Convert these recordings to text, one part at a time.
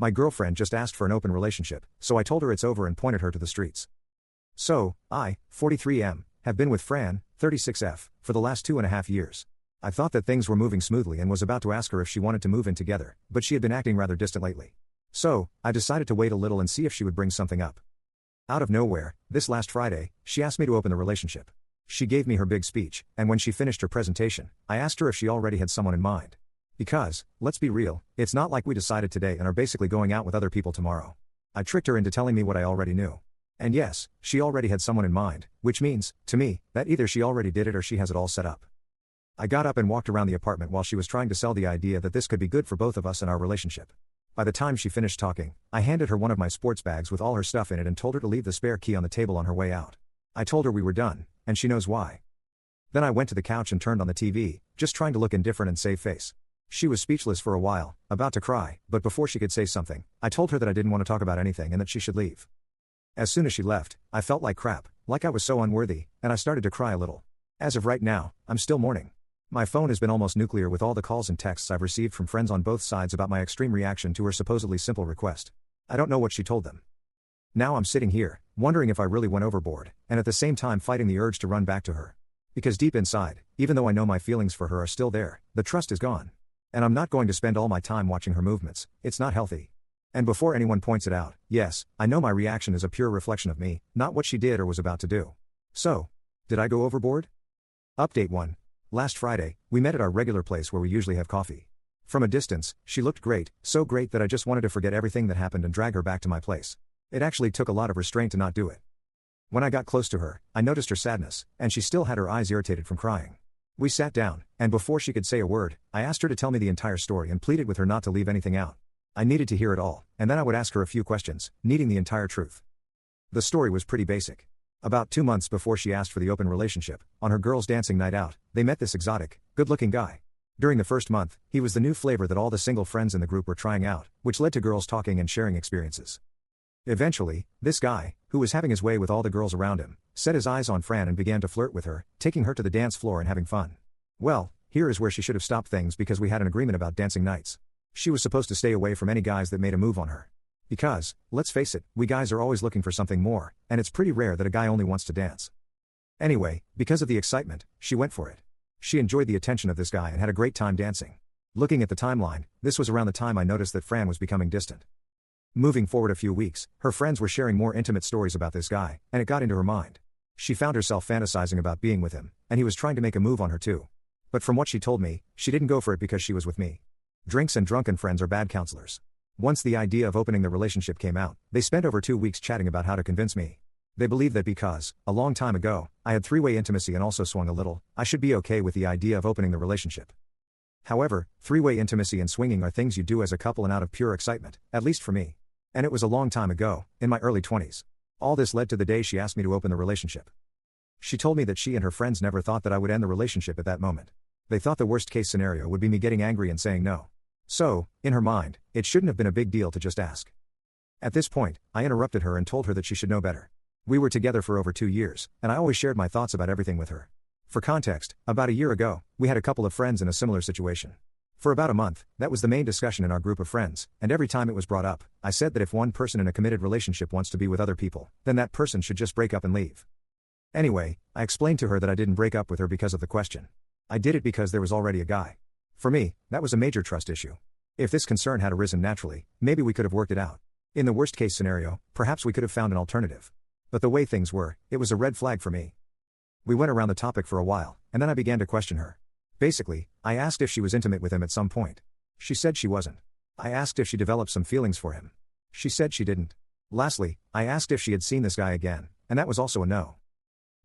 My girlfriend just asked for an open relationship, so I told her it's over and pointed her to the streets. So, I, 43M, have been with Fran, 36F, for the last 2.5 years. I thought that things were moving smoothly and was about to ask her if she wanted to move in together, but she had been acting rather distant lately. So, I decided to wait a little and see if she would bring something up. Out of nowhere, this last Friday, she asked me to open the relationship. She gave me her big speech, and when she finished her presentation, I asked her if she already had someone in mind. Because, let's be real, it's not like we decided today and are basically going out with other people tomorrow. I tricked her into telling me what I already knew. And yes, she already had someone in mind, which means, to me, that either she already did it or she has it all set up. I got up and walked around the apartment while she was trying to sell the idea that this could be good for both of us and our relationship. By the time she finished talking, I handed her one of my sports bags with all her stuff in it and told her to leave the spare key on the table on her way out. I told her we were done, and she knows why. Then I went to the couch and turned on the TV, just trying to look indifferent and save face. She was speechless for a while, about to cry, but before she could say something, I told her that I didn't want to talk about anything and that she should leave. As soon as she left, I felt like crap, like I was so unworthy, and I started to cry a little. As of right now, I'm still mourning. My phone has been almost nuclear with all the calls and texts I've received from friends on both sides about my extreme reaction to her supposedly simple request. I don't know what she told them. Now I'm sitting here, wondering if I really went overboard, and at the same time fighting the urge to run back to her. Because deep inside, even though I know my feelings for her are still there, the trust is gone. And I'm not going to spend all my time watching her movements, it's not healthy. And before anyone points it out, yes, I know my reaction is a pure reflection of me, not what she did or was about to do. So, did I go overboard? Update 1. Last Friday, we met at our regular place where we usually have coffee. From a distance, she looked great, so great that I just wanted to forget everything that happened and drag her back to my place. It actually took a lot of restraint to not do it. When I got close to her, I noticed her sadness, and she still had her eyes irritated from crying. We sat down, and before she could say a word, I asked her to tell me the entire story and pleaded with her not to leave anything out. I needed to hear it all, and then I would ask her a few questions, needing the entire truth. The story was pretty basic. About 2 months before she asked for the open relationship, on her girls' dancing night out, they met this exotic, good-looking guy. During the first month, he was the new flavor that all the single friends in the group were trying out, which led to girls talking and sharing experiences. Eventually, this guy, who was having his way with all the girls around him, set his eyes on Fran and began to flirt with her, taking her to the dance floor and having fun. Well, here is where she should have stopped things because we had an agreement about dancing nights. She was supposed to stay away from any guys that made a move on her. Because, let's face it, we guys are always looking for something more, and it's pretty rare that a guy only wants to dance. Anyway, because of the excitement, she went for it. She enjoyed the attention of this guy and had a great time dancing. Looking at the timeline, this was around the time I noticed that Fran was becoming distant. Moving forward a few weeks, her friends were sharing more intimate stories about this guy, and it got into her mind. She found herself fantasizing about being with him, and he was trying to make a move on her too. But from what she told me, she didn't go for it because she was with me. Drinks and drunken friends are bad counselors. Once the idea of opening the relationship came out, they spent over 2 weeks chatting about how to convince me. They believe that because, a long time ago, I had three-way intimacy and also swung a little, I should be okay with the idea of opening the relationship. However, three-way intimacy and swinging are things you do as a couple and out of pure excitement, at least for me. And it was a long time ago, in my early 20s. All this led to the day she asked me to open the relationship. She told me that she and her friends never thought that I would end the relationship at that moment. They thought the worst-case scenario would be me getting angry and saying no. So, in her mind, it shouldn't have been a big deal to just ask. At this point, I interrupted her and told her that she should know better. We were together for over 2 years, and I always shared my thoughts about everything with her. For context, about a year ago, we had a couple of friends in a similar situation. For about a month, that was the main discussion in our group of friends, and every time it was brought up, I said that if one person in a committed relationship wants to be with other people, then that person should just break up and leave. Anyway, I explained to her that I didn't break up with her because of the question. I did it because there was already a guy. For me, that was a major trust issue. If this concern had arisen naturally, maybe we could have worked it out. In the worst-case scenario, perhaps we could have found an alternative. But the way things were, it was a red flag for me. We went around the topic for a while, and then I began to question her. Basically, I asked if she was intimate with him at some point. She said she wasn't. I asked if she developed some feelings for him. She said she didn't. Lastly, I asked if she had seen this guy again, and that was also a no.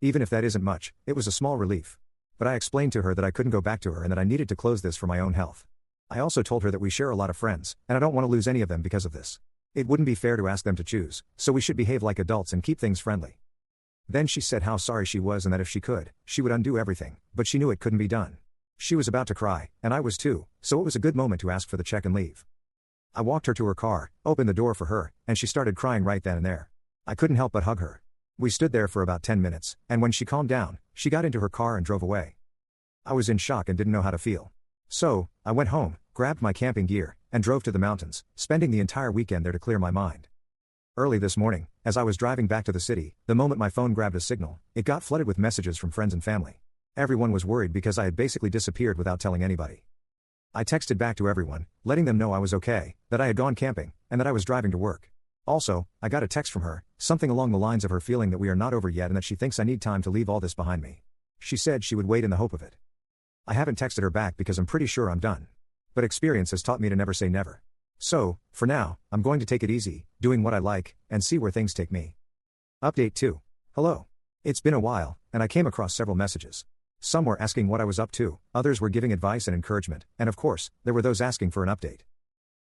Even if that isn't much, it was a small relief. But I explained to her that I couldn't go back to her and that I needed to close this for my own health. I also told her that we share a lot of friends, and I don't want to lose any of them because of this. It wouldn't be fair to ask them to choose, so we should behave like adults and keep things friendly. Then she said how sorry she was and that if she could, she would undo everything, but she knew it couldn't be done. She was about to cry, and I was too, so it was a good moment to ask for the check and leave. I walked her to her car, opened the door for her, and she started crying right then and there. I couldn't help but hug her. We stood there for about 10 minutes, and when she calmed down, she got into her car and drove away. I was in shock and didn't know how to feel. So, I went home, grabbed my camping gear, and drove to the mountains, spending the entire weekend there to clear my mind. Early this morning, as I was driving back to the city, the moment my phone grabbed a signal, it got flooded with messages from friends and family. Everyone was worried because I had basically disappeared without telling anybody. I texted back to everyone, letting them know I was okay, that I had gone camping, and that I was driving to work. Also, I got a text from her, something along the lines of her feeling that we are not over yet and that she thinks I need time to leave all this behind me. She said she would wait in the hope of it. I haven't texted her back because I'm pretty sure I'm done. But experience has taught me to never say never. So, for now, I'm going to take it easy, doing what I like, and see where things take me. Update 2. Hello. It's been a while, and I came across several messages. Some were asking what I was up to, others were giving advice and encouragement, and of course, there were those asking for an update.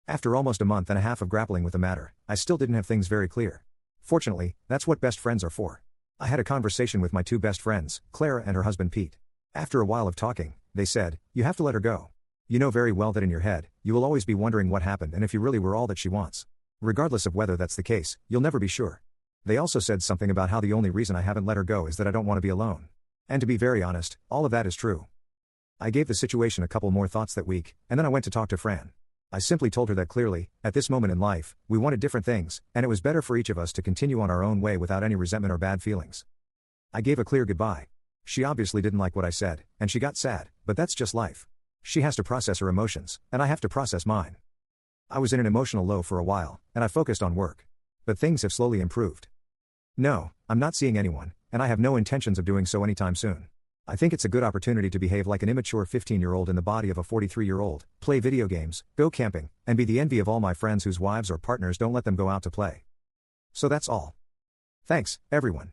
After almost a month and a half of grappling with the matter, I still didn't have things very clear. Fortunately, that's what best friends are for. I had a conversation with my two best friends, Clara and her husband Pete. After a while of talking, they said, "You have to let her go. You know very well that in your head, you will always be wondering what happened and if you really were all that she wants. Regardless of whether that's the case, you'll never be sure." They also said something about how the only reason I haven't let her go is that I don't want to be alone. And to be very honest, all of that is true. I gave the situation a couple more thoughts that week, and then I went to talk to Fran. I simply told her that clearly, at this moment in life, we wanted different things, and it was better for each of us to continue on our own way without any resentment or bad feelings. I gave a clear goodbye. She obviously didn't like what I said, and she got sad, but that's just life. She has to process her emotions, and I have to process mine. I was in an emotional low for a while, and I focused on work. But things have slowly improved. No, I'm not seeing anyone, and I have no intentions of doing so anytime soon. I think it's a good opportunity to behave like an immature 15-year-old in the body of a 43-year-old, play video games, go camping, and be the envy of all my friends whose wives or partners don't let them go out to play. So that's all. Thanks, everyone.